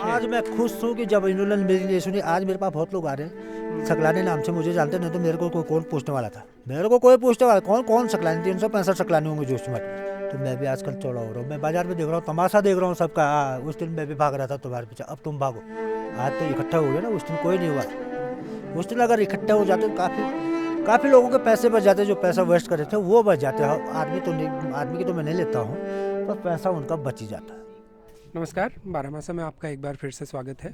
आज मैं खुश हूँ कि जब इन्होंने मेरी ये सुनी। आज मेरे पास बहुत लोग आ रहे हैं सकलानी नाम से, मुझे जानते नहीं तो मेरे को कौन पूछने वाला था। मेरे को कोई पूछने वाला कौन कौन सकलानी, 365 सकलानी होंगे जोशीमठ में। तो मैं भी आजकल चौड़ा हो रहा हूँ, मैं बाजार में देख रहा हूँ, तमाशा देख रहा हूँ सबका। उस दिन मैं भी भाग रहा था तुम्हारे पीछे, अब तुम भागो। आज तो इकट्ठा हो गया ना, उस दिन कोई नहीं हुआ। उस दिन अगर इकट्ठा हो जाते तो काफ़ी लोगों के पैसे बच जाते, जो पैसा वेस्ट करे थे वो बच जाते। आदमी तो नहीं, आदमी की तो मैं नहीं लेता हूँ, पर पैसा उनका बच ही जाता है। नमस्कार, बारामासा में आपका एक बार फिर से स्वागत है।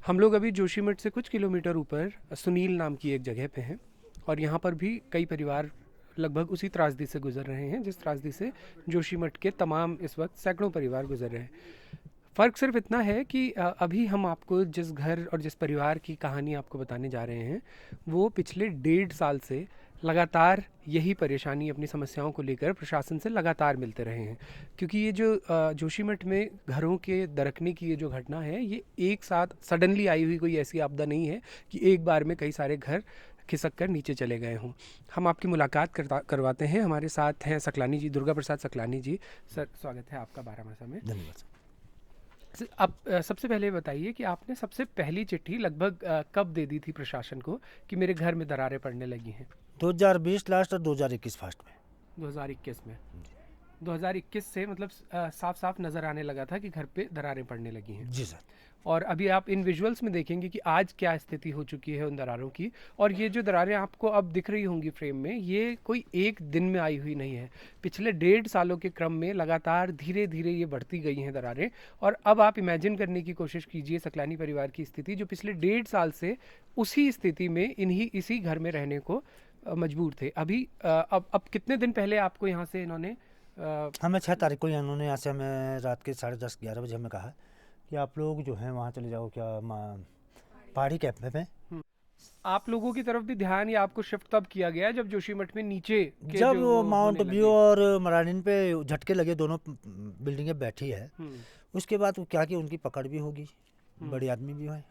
हम लोग अभी जोशीमठ से कुछ किलोमीटर ऊपर सुनील नाम की एक जगह पे हैं और यहाँ पर भी कई परिवार लगभग उसी त्रासदी से गुजर रहे हैं जिस त्रासदी से जोशीमठ के तमाम इस वक्त सैकड़ों परिवार गुजर रहे हैं। फ़र्क सिर्फ इतना है कि अभी हम आपको जिस घर और जिस परिवार की कहानी आपको बताने जा रहे हैं वो पिछले 1.5 साल से लगातार यही परेशानी अपनी समस्याओं को लेकर प्रशासन से लगातार मिलते रहे हैं। क्योंकि ये जो जोशीमठ में घरों के दरकने की ये जो घटना है, ये एक साथ सडनली आई हुई कोई ऐसी आपदा नहीं है कि एक बार में कई सारे घर खिसक कर नीचे चले गए हों। हम आपकी मुलाकात करवाते हैं। हमारे साथ हैं सकलानी जी, दुर्गा प्रसाद सकलानी जी। सर, स्वागत है आपका बारामासा में। धन्यवाद। आप सबसे पहले बताइए कि आपने सबसे पहली चिट्ठी लगभग कब दे दी थी प्रशासन को कि मेरे घर में दरारें पड़ने लगी हैं? 2020 लास्ट और 2021 फर्स्ट में। 2021 में। 2021 से मतलब साफ साफ नज़र आने लगा था कि घर पे दरारें पड़ने लगी हैं। जी सर। और अभी आप इन विजुअल्स में देखेंगे कि आज क्या स्थिति हो चुकी है उन दरारों की। और ये जो दरारें आपको अब दिख रही होंगी फ्रेम में, ये कोई एक दिन में आई हुई नहीं है। पिछले 1.5 सालों के क्रम में लगातार धीरे धीरे ये बढ़ती गई हैं दरारें। और अब आप इमेजिन करने की कोशिश कीजिए सकलानी परिवार की स्थिति, जो पिछले 1.5 साल से उसी स्थिति में इसी घर में रहने को मजबूर थे। अभी अब कितने दिन पहले आपको यहाँ से इन्होंने हमें 6 तारीख को इन्होंने यहाँ से हमें रात के 10:30-11 बजे हमें कहा कि आप लोग जो हैं वहाँ चले जाओ, क्या पहाड़ी कैंप में। आप लोगों की तरफ भी ध्यान या आपको शिफ्ट तब किया गया जब जोशीमठ में नीचे के जब जो वो माउंट होने व्यू लगे? और मरानीन पे झटके लगे, दोनों बिल्डिंगें बैठी है। हम्म, उसके बाद क्या कि उनकी पकड़ भी होगी, हम्म, बड़ी आदमी भी है,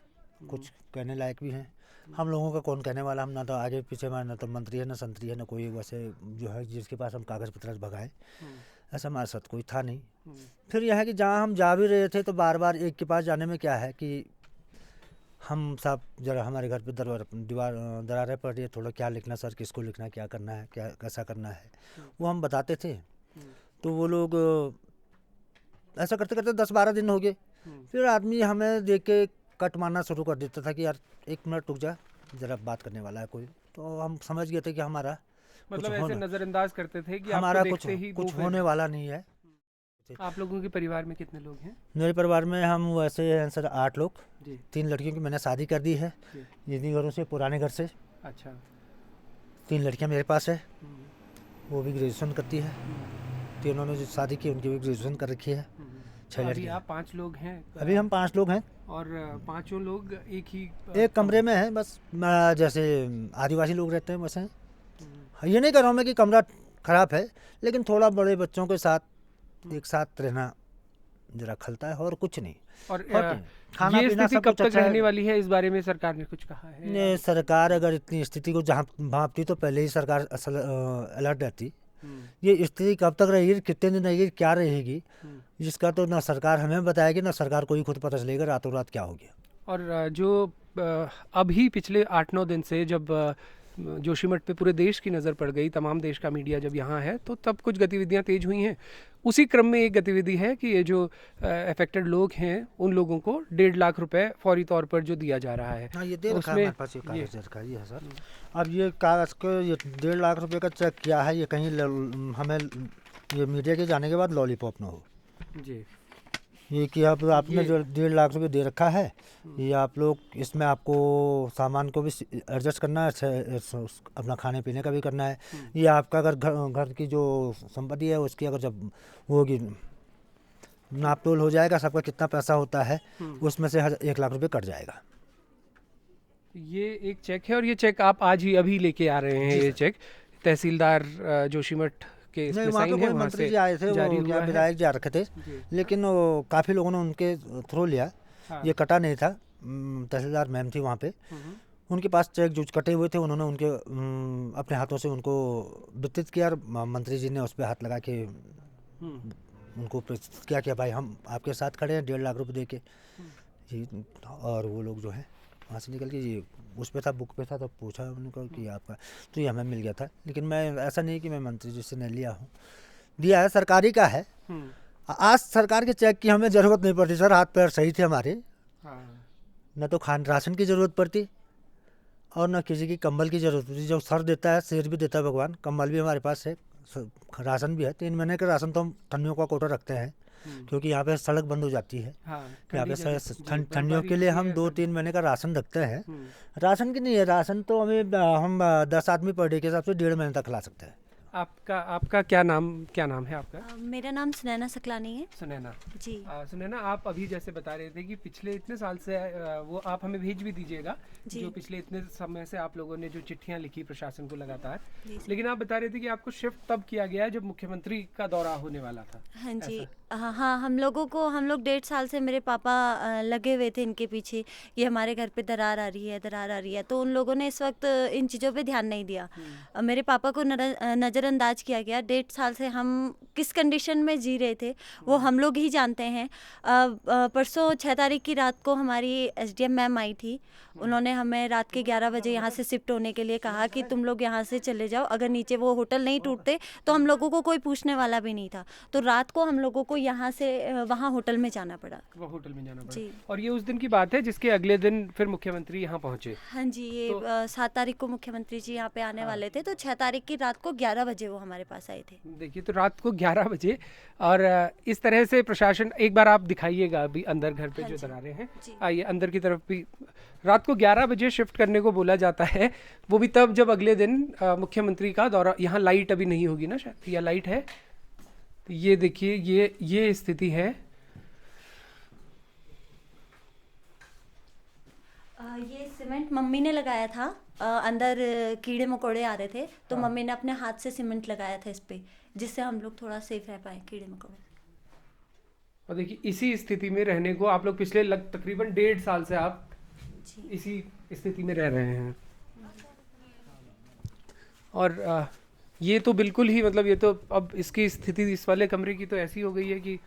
कुछ कहने लायक भी हैं। हम लोगों का कौन कहने वाला, हम ना तो आगे पीछे में, ना तो मंत्री है ना संतरी है, ना कोई वैसे जो है जिसके पास हम कागज़ पत्र भगाए, हम्म, ऐसा हमारे साथ कोई था नहीं। हम्म, फिर यह है कि जहाँ हम जा भी रहे थे तो बार बार एक के पास जाने में क्या है कि हम साहब जरा हमारे घर पे दरारें पड़ रही है, थोड़ा क्या लिखना सर, किसको लिखना, क्या करना है, क्या कैसा करना है, वो हम बताते थे। तो वो लोग ऐसा करते करते 10-12 दिन हो गए। फिर आदमी हमें देख के कट मारना शुरू कर देता था कि यार 1 मिनट रुक जा, ज़रा बात करने वाला है कोई। तो हम समझ गए थे कि हमारा मतलब कुछ ऐसे होना नज़रअंदाज करते थे कि आपको हमारा कुछ देखते ही मुंह कुछ फेर होने देते। वाला नहीं है। आप लोगों के परिवार में कितने लोग हैं? मेरे परिवार में हम वैसे हैं सर 8 लोग। जी 3 लड़कियों की मैंने शादी कर दी है, जी। इन्हीं घरों से, पुराने घर से। अच्छा। 3 लड़कियां मेरे पास है, हम्म, वो भी ग्रेजुएशन करती है। हम्म, तीनों ने जो शादी की उनकी भी ग्रेजुएशन कर रखी है। हम्म। 6 तो अभी लड़कियां। आप 5 लोग हैं अभी हम 5 लोग हैं, और पांचों लोग एक ही एक कमरे में हैं बस। जैसे आदिवासी लोग रहते हैं वैसे हैं। हम्म, ये नहीं कर रहा हूँ मैं कि कमरा खराब है, लेकिन थोड़ा बड़े बच्चों के साथ एक साथ रहना जरा खलता है, और कुछ नहीं। और और क्या? खाना ये पीना स्थिति सब कब कुछ तक अच्छा रहने है। वाली है, इस बारे में सरकार ने कुछ कहा है? ये सरकार अगर इतनी स्थिति को जहाँ भांपती तो पहले ही सरकार असल अलर्ट रहती। हम्म, ये स्थिति कब तक रहेगी, कितने दिन रहेगी, क्या रहेगी, हम्म। जिसका तो ना सरकार हमें बताएगी ना सरकार को ही खुद पता चलेगा रातों रात क्या हो गया। और जो अभी पिछले 8-9 दिन से जब जोशीमठ पे पूरे देश की नज़र पड़ गई, तमाम देश का मीडिया जब यहाँ है, तो तब कुछ गतिविधियाँ तेज हुई हैं। उसी क्रम में एक गतिविधि है कि ये जो अफेक्टेड लोग हैं उन लोगों को 1.5 लाख रुपए फौरी तौर पर जो दिया जा रहा है। हाँ, ये दे रखा है उसमें हमारे पास, ये ये कागज रखा है, ये है सर। अब ये कागज को ये 1.5 लाख रुपए का चेक किया है, ये कहीं हमें ये मीडिया के जाने के बाद लॉलीपॉप ना हो। जी ये कि अब आपने ये जो 1.5 लाख रुपए दे रखा है, ये आप लोग इसमें आपको सामान को भी एडजस्ट करना है, अपना खाने पीने का भी करना है। ये आपका अगर घर की जो संपत्ति है उसकी अगर जब वो होगी, नाप तोल हो जाएगा सबका कितना पैसा होता है, उसमें से 1 लाख रुपए कट जाएगा। ये एक चेक है और ये चेक आप आज ही अभी लेके आ रहे हैं। जी ये सर। चेक तहसीलदार जोशीमठ के नहीं, इसमें वहाँ तो साइन है, कोई वहाँ मंत्री से जी आए थे, जारी वो क्या हुआ है। विधायक जा रखे थे, जी लेकिन वो काफ़ी लोगों ने उनके थ्रू लिया। हाँ। ये कटा नहीं था। तहसीलदार मैम थी वहाँ पे, हम्म, उनके पास चेक जो कटे हुए थे उन्होंने उनके अपने हाथों से उनको वितरित किया, और मंत्री जी ने उस पर हाथ लगा के हम्म, उनको प्रेरित किया कि भाई हम आपके साथ खड़े हैं 1.5 लाख रुपए दे के। जी। और वो लोग जो है वहाँ से निकल के ये उस पे था, बुक पे था, तो पूछा उनको कि आपका, तो ये हमें मिल गया था। लेकिन मैं ऐसा नहीं कि मैं मंत्री जी से नहीं लिया हूँ, दिया है, सरकारी का है। आज सरकार के चेक की हमें ज़रूरत नहीं पड़ती सर, हाथ पैर सही थे हमारे, हाँ। न तो खान राशन की ज़रूरत पड़ती और न किसी की कंबल की ज़रूरत पड़ती। जो सर देता है, शेर भी देता है भगवान, कंबल भी हमारे पास है, राशन भी है। 3 महीने का राशन तो हम ठंडियों का कोटा रखते हैं, क्योंकि यहाँ पे सड़क बंद हो जाती है। हाँ, यहाँ ठंडी पे जगह जी, ठंडियों बर्फबारी के लिए होती हम है 2-3 महीने का राशन रखते हैं। हम्म, राशन की नहीं है, राशन तो हमें हम 10 आदमी पर डे के हिसाब से 1.5 महीने तक खिला सकते हैं। आपका आपका क्या नाम है आपका? मेरा नाम सुनैना सकलानी है सुनैना। जी। सुनैना, आप अभी जैसे बता रहे थे कि पिछले इतने साल से वो आप हमें भेज भी दीजिएगा, जी। जो पिछले इतने समय से आप लोगों ने जो चिट्ठियां लिखी प्रशासन को लगातार, जी सर। लेकिन आप बता रहे थे कि आपको शिफ्ट तब किया गया जब मुख्यमंत्री का दौरा होने वाला था। हाँ जी। ऐसा? हाँ हाँ, हम लोग 1.5 साल से मेरे पापा लगे हुए थे इनके पीछे, ये हमारे घर पे दरार आ रही है, दरार आ रही है। तो उन लोगों ने इस वक्त इन चीज़ों पे ध्यान नहीं दिया। मेरे पापा को नज़रअंदाज किया गया। 1.5 साल से हम किस कंडीशन में जी रहे थे वो हम लोग ही जानते हैं। परसों 6 तारीख की रात को हमारी SDM मैम आई थी। उन्होंने हमें रात के 11 बजे यहाँ से शिफ्ट होने के लिए कहा कि तुम लोग यहाँ से चले जाओ, अगर नीचे वो होटल नहीं टूटते तो हम लोगों को कोई पूछने वाला भी नहीं था। तो रात को हम लोगों को यहाँ से वहाँ होटल में जाना पड़ा। वो होटल में जाना जी। पड़ा। और ये उस दिन की बात है जिसके अगले दिन फिर मुख्यमंत्री यहाँ पहुँचे। हाँ जी, ये 7 तारीख को मुख्यमंत्री जी यहाँ पे आने वाले थे, तो 6 तारीख की रात को 11 बजे वो हमारे पास आए थे। देखिए, तो रात को 11 बजे, और इस तरह से प्रशासन, एक बार आप दिखाइएगा अभी अंदर घर पे हाँ जो जी। दरारें हैं, जी। आइए अंदर की तरफ भी। रात को 11 बजे शिफ्ट करने को बोला जाता है, वो भी तब जब अगले दिन मुख्यमंत्री का दौरा। यहाँ लाइट अभी नहीं होगी ना शायद, या लाइट है? तो ये देखिए, ये स्थिति है। ये सीमेंट मम्मी ने लगाया था। अंदर कीड़े मकोड़े आ रहे थे, तो मम्मी ने अपने हाथ से सीमेंट लगाया था इस पे, जिससे हम लोग थोड़ा सेफ रह पाए कीड़े मकोड़े से। और देखिए, इसी स्थिति में रहने को आप लोग पिछले तकरीबन 1.5 साल से आप जी। इसी स्थिति में रह रहे हैं। और ये तो बिल्कुल ही, मतलब ये तो अब इसकी स्थिति इस वाले कमरे की तो ऐसी हो गई है कि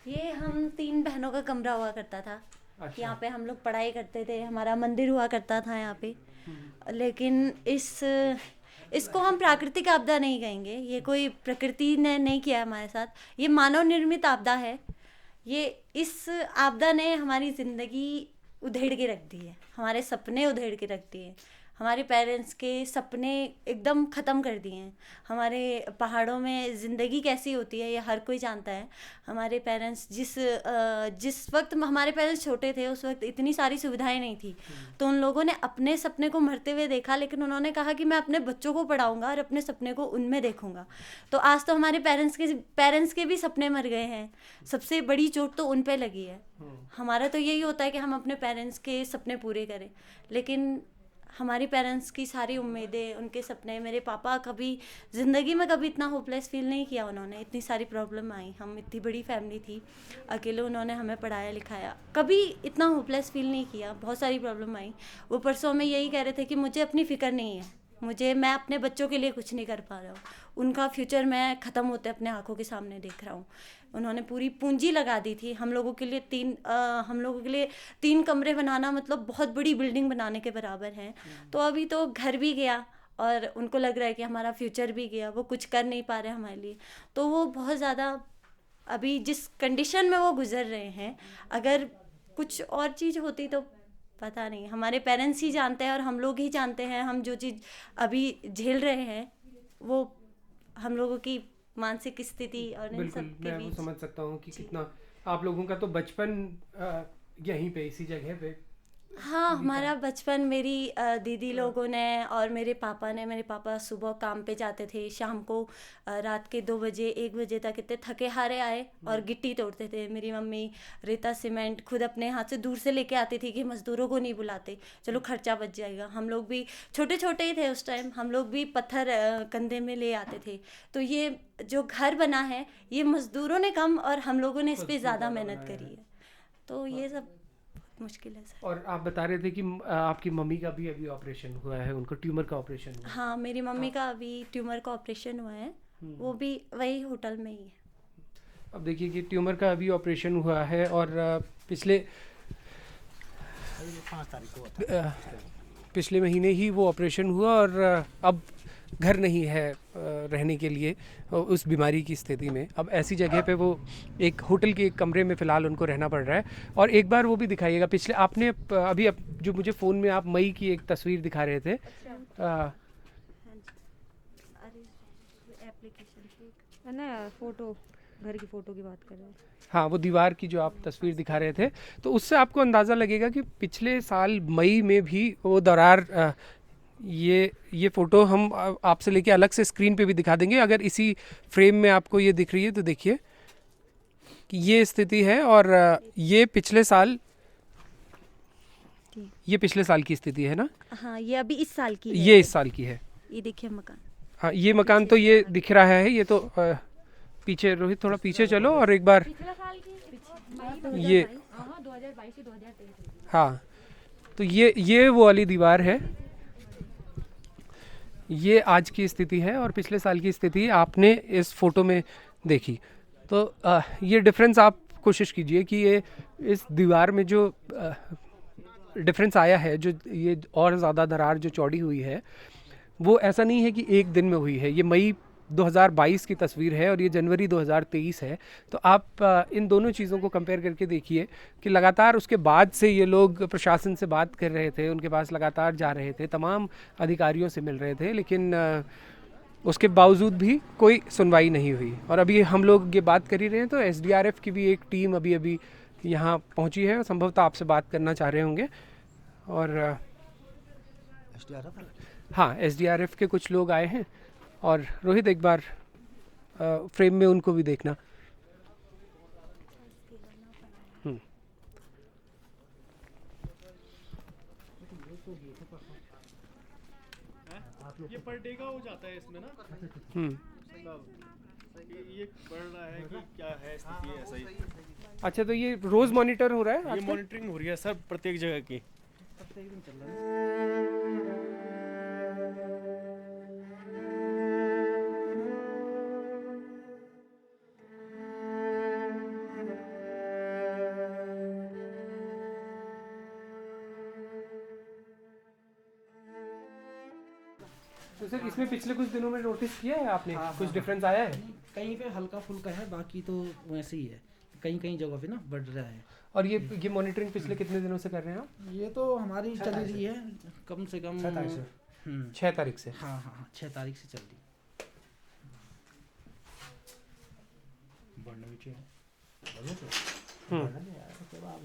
ये हम 3 बहनों का कमरा हुआ करता था। अच्छा। यहाँ पे हम लोग पढ़ाई करते थे, हमारा मंदिर हुआ करता था यहाँ पे। लेकिन इसको हम प्राकृतिक आपदा नहीं कहेंगे, ये कोई प्रकृति ने नहीं किया हमारे साथ, ये मानव निर्मित आपदा है। ये इस आपदा ने हमारी ज़िंदगी उधेड़ के रख दी है, हमारे सपने उधेड़ के रख दिए हैं, हमारे पेरेंट्स के सपने एकदम ख़त्म कर दिए हैं। हमारे पहाड़ों में ज़िंदगी कैसी होती है ये हर कोई जानता है। हमारे पेरेंट्स जिस वक्त हमारे पेरेंट्स छोटे थे उस वक्त इतनी सारी सुविधाएं नहीं थी, तो उन लोगों ने अपने सपने को मरते हुए देखा, लेकिन उन्होंने कहा कि मैं अपने बच्चों को पढ़ाऊंगा और अपने सपने को उनमें देखूंगा। तो आज तो हमारे पेरेंट्स के भी सपने मर गए हैं। सबसे बड़ी चोट तो उन पे लगी है। हमारा तो यही होता है कि हम अपने पेरेंट्स के सपने पूरे करें, लेकिन हमारी पेरेंट्स की सारी उम्मीदें, उनके सपने, मेरे पापा कभी ज़िंदगी में कभी इतना होपलेस फील नहीं किया उन्होंने। इतनी सारी प्रॉब्लम आई, हम इतनी बड़ी फैमिली थी, अकेले उन्होंने हमें पढ़ाया लिखाया, कभी इतना होपलेस फील नहीं किया। बहुत सारी प्रॉब्लम आई। वो परसों में यही कह रहे थे कि मुझे अपनी फ़िक्र नहीं है, मैं अपने बच्चों के लिए कुछ नहीं कर पा रहा हूँ, उनका फ्यूचर मैं ख़त्म होते अपने आंखों के सामने देख रहा हूँ। उन्होंने पूरी पूंजी लगा दी थी हम लोगों के लिए। 3 कमरे बनाना मतलब बहुत बड़ी बिल्डिंग बनाने के बराबर है। तो अभी तो घर भी गया और उनको लग रहा है कि हमारा फ्यूचर भी गया, वो कुछ कर नहीं पा रहे हमारे लिए। तो वो बहुत ज़्यादा अभी जिस कंडीशन में वो गुजर रहे हैं, अगर कुछ और चीज़ होती तो पता नहीं। हमारे पेरेंट्स ही जानते हैं और हम लोग ही जानते हैं, हम जो चीज़ अभी झेल रहे हैं वो हम लोगों की मानसिक स्थिति और इन सब के मैं वो बीच। समझ सकता हूँ कि कितना आप लोगों का तो बचपन यहीं पे इसी जगह पे। हाँ, हमारा बचपन मेरी दीदी लोगों ने और मेरे पापा सुबह काम पे जाते थे, शाम को रात के 2 बजे 1 बजे तक इतने थके हारे आए और गिट्टी तोड़ते थे। मेरी मम्मी रेता सीमेंट खुद अपने हाथ से दूर से लेके आती थी कि मज़दूरों को नहीं बुलाते, चलो खर्चा बच जाएगा। हम लोग भी छोटे छोटे ही थे उस टाइम, हम लोग भी पत्थर कंधे में ले आते थे। तो ये जो घर बना है ये मज़दूरों ने कम और हम लोगों ने इस पर ज़्यादा मेहनत करी है। तो ये सब मुश्किल है सर। और आप बता रहे थे कि आपकी मम्मी का भी अभी ऑपरेशन हुआ है, उनको ट्यूमर का ऑपरेशन हुआ है। हाँ, मेरी मम्मी का अभी ट्यूमर का ऑपरेशन हुआ है, वो भी वही होटल में ही है। अब देखिए कि ट्यूमर का अभी ऑपरेशन हुआ है और पिछले 5 तारीख को हुआ था। पिछले महीने ही वो ऑपरेशन हुआ और अब घर नहीं है रहने के लिए उस बीमारी की स्थिति में। अब ऐसी जगह पे वो एक होटल के एक कमरे में फ़िलहाल उनको रहना पड़ रहा है। और एक बार वो भी दिखाइएगा, पिछले आपने अभी जो मुझे फ़ोन में आप मई की एक तस्वीर दिखा रहे थे। है ना, फोटो, घर की फोटो की बात कर रहे हैं। हाँ, वो दीवार की जो आप तस्वीर दिखा रहे थे, तो उससे आपको अंदाज़ा लगेगा कि पिछले साल मई में भी वो दरार ये फ़ोटो हम आपसे लेके अलग से स्क्रीन पे भी दिखा देंगे। अगर इसी फ्रेम में आपको ये दिख रही है तो देखिए कि ये स्थिति है और ये पिछले साल की स्थिति है ना। हाँ, ये अभी इस साल की है। ये इस साल की है। ये देखिए मकान। हाँ, ये मकान तो ये दिख रहा है। ये तो पीछे, रोहित थोड़ा पीछे चलो और एक बार ये 2022 से 2023। हाँ, तो ये वो वाली दीवार है। ये आज की स्थिति है और पिछले साल की स्थिति आपने इस फोटो में देखी। तो ये डिफरेंस आप कोशिश कीजिए कि ये इस दीवार में जो डिफरेंस आया है, जो ये और ज़्यादा दरार जो चौड़ी हुई है, वो ऐसा नहीं है कि एक दिन में हुई है। ये मई 2022 की तस्वीर है और ये जनवरी 2023 है। तो आप इन दोनों चीज़ों को कंपेयर करके देखिए कि लगातार उसके बाद से ये लोग प्रशासन से बात कर रहे थे, उनके पास लगातार जा रहे थे, तमाम अधिकारियों से मिल रहे थे, लेकिन उसके बावजूद भी कोई सुनवाई नहीं हुई। और अभी हम लोग ये बात कर ही रहे हैं तो SDRF की भी एक टीम अभी यहाँ पहुँची है और संभवतः आपसे बात करना चाह रहे होंगे। और हाँ, SDRF के कुछ लोग आए हैं और रोहित एक बार फ्रेम में उनको भी देखना। ये पर डे का हो जाता है इसमें ना। ये बढ़ रहा है कि क्या है स्थिति है, ऐसा ही। अच्छा, तो ये रोज मॉनिटर हो रहा है ये आजकल? मॉनिटरिंग हो रही है सर, प्रत्येक जगह की। प्रत्येक दिन चल रहा है। तो सर इसमें पिछले कुछ दिनों में नोटिस किया है आपने? कुछ डिफरेंस आया है? कहीं पे हल्का फुल्का है, बाकी तो वैसे ही है। कहीं कहीं जगह पे ना बढ़ रहा है। और ये मॉनिटरिंग पिछले कितने दिनों से कर रहे हैं आप? ये तो हमारी चल रही है कम से कम 6 तारीख से। 6 तारीख से। हाँ हाँ हाँ, 6 तारीख से चल रही। बढ़ने भी चाहिए।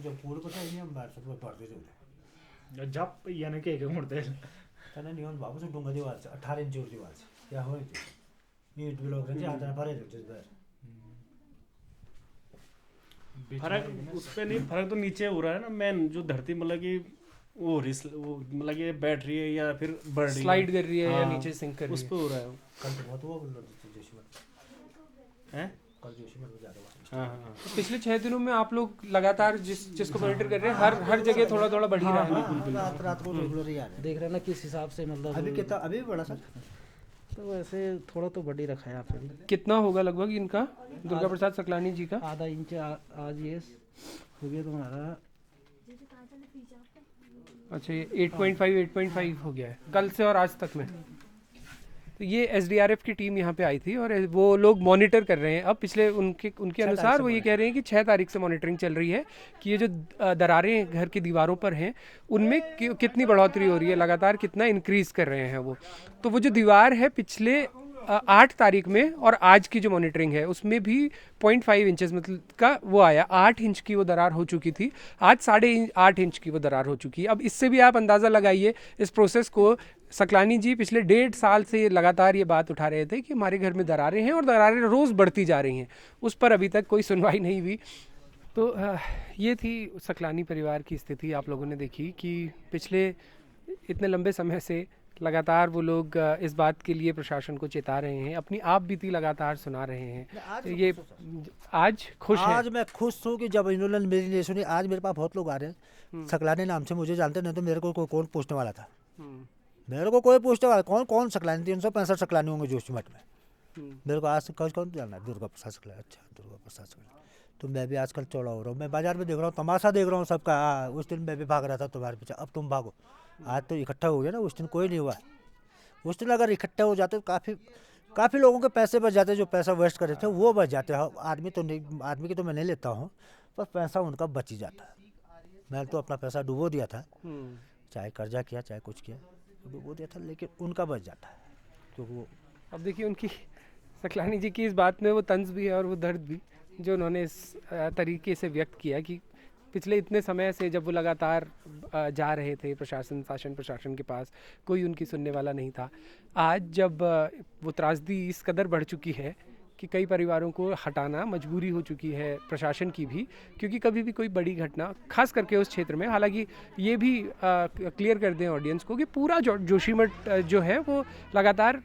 जब पूरे पता ही हम बाहर सब पढ़ते थे जब यानी कि एक मुड़ते तने नियम बाबू से डूंगा दीवार से 18 इंच ऊंची दीवार से क्या हो रही थी नीट ब्लॉक से आता है भरे थे बार फर्क उस पे नहीं, फर्क तो नीचे हो रहा है ना। मेन जो धरती मतलब कि वो मतलब कि बैठ रही है या फिर बढ़ रही है, स्लाइड कर रही है या हाँ, नीचे सिंक कर रही उस है। पे हो रहा है। कल तो बहुत हुआ बोल रहे थे जोशीमठ हैं? कल जोशीमठ में ज़्यादा हुआ। हाँ हाँ। तो पिछले 6 दिनों में आप लोग लगातार जिसको मॉनिटर कर रहे हैं, हर जगह थोड़ा थोड़ा बढ़ ही रहा है। रात को रेगुलर ही आ रहे हैं। देख रहे हैं ना किस हिसाब से, मतलब अभी कितना अभी भी बड़ा सर तो वैसे थोड़ा तो बढ़ी रखा है यहाँ पे भी। कितना होगा लगभग इनका, दुर्गा प्रसाद सकलानी जी का? आधा इंच आज ये हो गया तुम्हारा। अच्छा, ये 8.5 हो गया है कल से और आज तक में। तो ये SDRF की टीम यहाँ पे आई थी और वो लोग मॉनिटर कर रहे हैं। अब पिछले उनके अनुसार वो ये कह रहे हैं कि 6 तारीख से मॉनिटरिंग चल रही है कि ये जो दरारें घर की दीवारों पर हैं उनमें कितनी बढ़ोतरी हो रही है, लगातार कितना इंक्रीज़ कर रहे हैं वो। तो वो जो दीवार है पिछले 8 तारीख में और आज की जो मॉनिटरिंग है उसमें भी 0.5 इंचेस मतलब का वो आया। 8 इंच की वो दरार हो चुकी थी, आज 8.5 इंच की वो दरार हो चुकी है। अब इससे भी आप अंदाज़ा लगाइए इस प्रोसेस को। सकलानी जी पिछले 1.5 साल से लगातार ये बात उठा रहे थे कि हमारे घर में दरारें हैं और दरारें रोज़ बढ़ती जा रही हैं, उस पर अभी तक कोई सुनवाई नहीं हुई। तो ये थी सकलानी परिवार की स्थिति। आप लोगों ने देखी कि पिछले इतने लंबे समय से लगातार वो लोग इस बात के लिए प्रशासन को चेता रहे हैं, अपनी आप बीती लगातार सुना रहे हैं। तो ये आज खुश है। आज मैं खुश हूँ कि जब इन्होंने मेरी नहीं सुनी। आज मेरे पास बहुत लोग आ रहे हैं, सकलानी नाम से मुझे जानते, नहीं तो मेरे को कौन पूछने वाला था। मेरे को कोई पूछने वाला कौन सकलानी 365 सकलानी होंगे जोशीमठ में। मेरे को आज कौन कौन जानना है, दुर्गा प्रसाद शुक्ला, अच्छा दुर्गा प्रसाद शुक्ला। तो मैं भी आजकल चौड़ा हो रहा हूँ, मैं बाजार में देख रहा हूँ, तमाशा देख रहा हूँ सबका। उस दिन मैं भी भाग रहा था तुम्हारे पीछे, अब तुम भागो। आज तो इकट्ठा हो गया ना, उस दिन कोई नहीं हुआ। उस दिन अगर इकट्ठे हो जाते तो काफ़ी लोगों के पैसे बच जाते, जो पैसा वेस्ट करे थे वो बच जाते हैं। आदमी तो नहीं, आदमी की तो मैं नहीं लेता हूँ, पर पैसा उनका बच ही जाता है। मैंने तो अपना पैसा डुबो दिया था, चाहे कर्जा किया चाहे कुछ किया, डुबो दिया था, लेकिन उनका बच जाता है क्योंकि वो। अब देखिए उनकी सकलानी जी की इस बात में वो तंज भी है और वो दर्द भी, जो उन्होंने इस तरीके से व्यक्त किया कि पिछले इतने समय से जब वो लगातार जा रहे थे शासन प्रशासन के पास, कोई उनकी सुनने वाला नहीं था। आज जब वो त्रासदी इस कदर बढ़ चुकी है कि कई परिवारों को हटाना मजबूरी हो चुकी है प्रशासन की भी, क्योंकि कभी भी कोई बड़ी घटना, खास करके उस क्षेत्र में, हालांकि ये भी क्लियर कर दें ऑडियंस को कि पूरा जोशीमठ जो है वो लगातार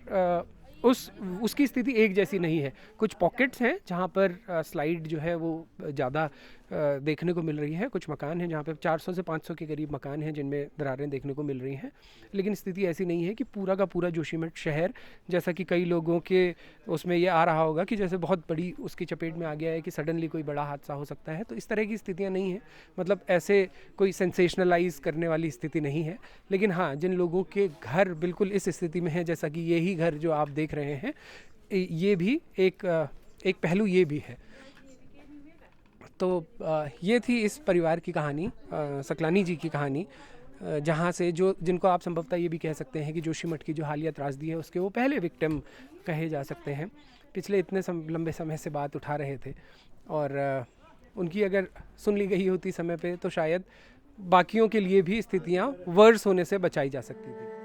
उसकी स्थिति एक जैसी नहीं है। कुछ पॉकेट्स हैं जहाँ पर स्लाइड जो है वो ज़्यादा देखने को मिल रही है, कुछ मकान हैं जहाँ पे 400 से 500 के करीब मकान हैं जिनमें दरारें देखने को मिल रही हैं, लेकिन स्थिति ऐसी नहीं है कि पूरा का पूरा जोशीमठ शहर, जैसा कि कई लोगों के उसमें ये आ रहा होगा कि जैसे बहुत बड़ी उसकी चपेट में आ गया है कि सडनली कोई बड़ा हादसा हो सकता है, तो इस तरह की स्थितियाँ नहीं हैं। मतलब ऐसे कोई सेंसेशनलाइज करने वाली स्थिति नहीं है, लेकिन हाँ, जिन लोगों के घर बिल्कुल इस स्थिति में है, जैसा कि यही घर जो आप देख रहे हैं, ये भी एक पहलू ये भी है। तो ये थी इस परिवार की कहानी, सकलानी जी की कहानी, जहाँ से जिनको आप संभवतः ये भी कह सकते हैं कि जोशीमठ की जो हालिया त्रासदी है उसके वो पहले विक्टिम कहे जा सकते हैं। पिछले इतने लंबे समय से बात उठा रहे थे और उनकी अगर सुन ली गई होती समय पे तो शायद बाकियों के लिए भी स्थितियाँ वर्स होने से बचाई जा सकती थी।